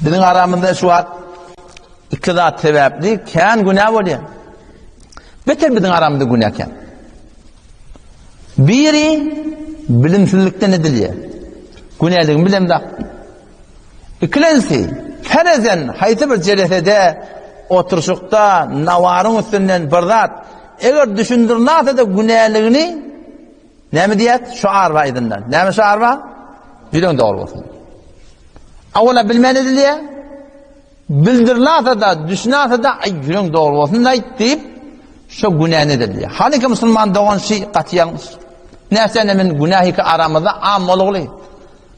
Bizim aramızda şu an iki zat sebepli, kan günah oluyor. Beter bizim aramızda günahken. Biri bilimsizlikten ediliyor. Günahlığı bilimde. İkincisi, ferezen haytı bir ceresede oturuşukta navarın üstünden bir zat eğer düşündürülse de günahlığını ne mi diyet? Şuar var idinden. Ne mi şuar var? Bilin doğru olsun. Avvala bilmen ediliyor. Bildirilse de, düşünse de ay bilin doğru olsun deyip şu günah ediliyor. Halbuki Müslüman doğan şey katiyanmış. Neyse nemin günahı ki aramızda am oluyor.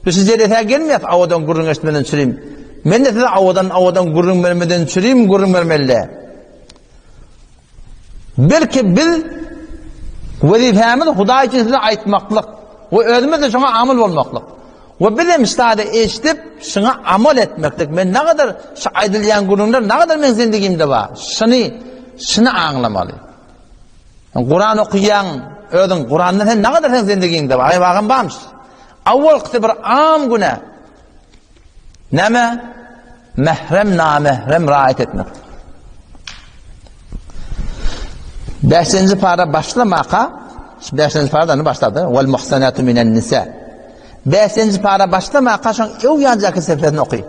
Biz cereseye gelmiyor. Avadan gurrun geçmeden çürüyüm. Men de size avadan gurrun vermeden çürüyüm, gurrun vermeli. Belki biz vazifemiz Huda için size aytmaklık ve özümüz de şuna amel olmaklık. Ve bizim istade eşitip şuna amel etmeklik. Men ne kadar şu aydılayan gurrunlar ne kadar men zindigimde var. Şunu anlamalı. Kur'an okuyan, özün Kur'an'dan sen ne kadar sen zindigimde var. Ay bakın bağımş. Avval kısa bir am günah. Neme? Mehrem namehrem rahat etmek. 5. para başlamaka 5. paradan başladı. Vel muhsanatu minen nisa. 5. para başlamaka şun evyancaki sefretini okuy.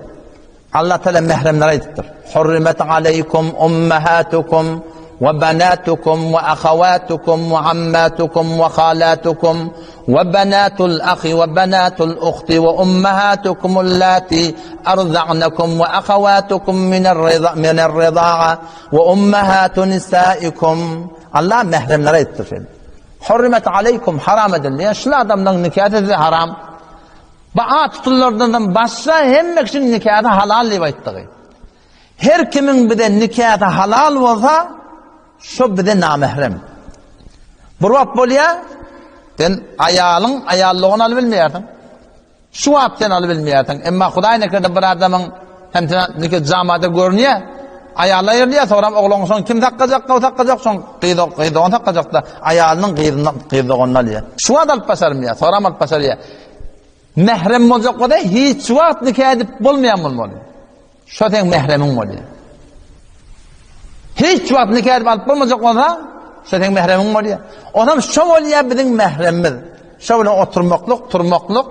Allah Teala mehremlere ayettir. Hurrimet aleykum ummahatukum وبناتكم وأخواتكم وعماتكم وخالاتكم وبنات الأخ وبنات الأخت وأمهاتكم اللاتي أرضعنكم وأخواتكم من الرضاعة وأمهات نسائكم الله محرم نريد حرمت عليكم حرام edildi. Şu adamdan nikahı haram. Baat tutullardan başka hem için nikahı halal rivayetleri. Her kimin bir de nikahı halal olsa şu bir de namehrem. Burvap bolya, sen ayallığını alıbilmeyerdin. Şu vapten alıbilmeyerdin. Ama Huday nekede bir adamın hem nikah camada görünüyor, ayalla yerliyor, sonra oğlun son kim takacak, o takacak, son kıydığı takacak da ayallının kıydığı alıyor. Şu ad alıp basarmıyor, sonra alıp basarıyor. Mehrem olacak o da hiç vaat nikah edip bulmayan mı oluyor? Şu sen mehremin oluyor. Hiç vaat nikah edip alıp bulmayacak olsa senin mehremin oluyor. O zaman şu oluyor bizim mehremimiz. Şöyle oturmaklık, turmaklık,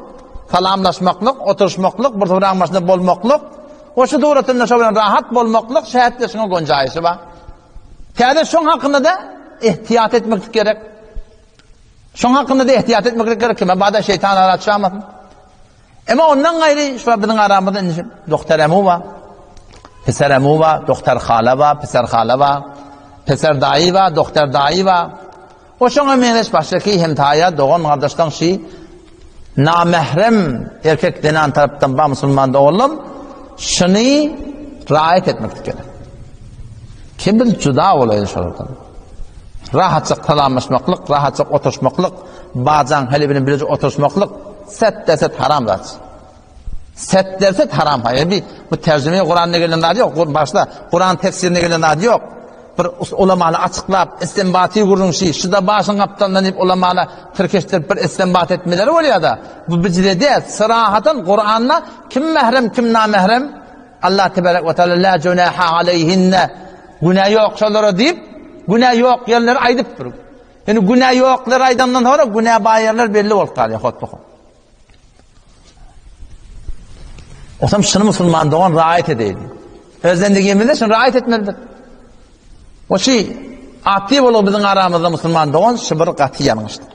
salamlaşmaklık, oturuşmaklık, bir tuğrağın başında bolmaklık. O şu doğrultusunda şöyle rahat bolmaklık, şehitli şuna goncayısı var. Kâde şun hakkında da ihtiyat etmek gerek. Şun hakkında da ihtiyat etmek gerek ki bazı şeytan aratışamasın. Ama ondan gayrı şu bizim aramızda doktoremu var. Peseremu var, doktor hala var, peser hala var, peser dayı var, doktor dayı var. O şuna meyleş baştaki hemtaya doğan kardeşten şey, namehrem erkek denen taraftan ba Müslüman da oğlum, şunu riayet etmek gerek. Kim bilir cüda olaydı şuradan. Rahatçık talanmışmaklık, rahatçık oturuşmaklık, bazen helibinin birinci oturuşmaklık, set deset haram zaten. Set derse haram. Yani bu tercümeyi Kur'an'da gelen adı yok. Başta Kur'an tefsirine gelen adı yok. Bir ulamalı açıklap, istinbati kurun şey. Şu da başın kaptanlanıp ulamalı Türkeştirip bir istinbat etmeleri oluyor da. Bu bizde değil. Sırahatın Kur'an'la kim mehrem, kim namehrem? Allah Tebarek ve Teala la cunaha aleyhinne. Günah yok şolara deyip, günah yok yerleri aydıp durur. Yani günah yokları aydandan sonra günah bayırlar belli olup kalıyor. O zaman şunu Müslüman doğan riayet edeydi. Özlendiğimizde şunu riayet etmelidir. O şey aktif olup bizim aramızda Müslüman doğan şıbır katı yanmıştır.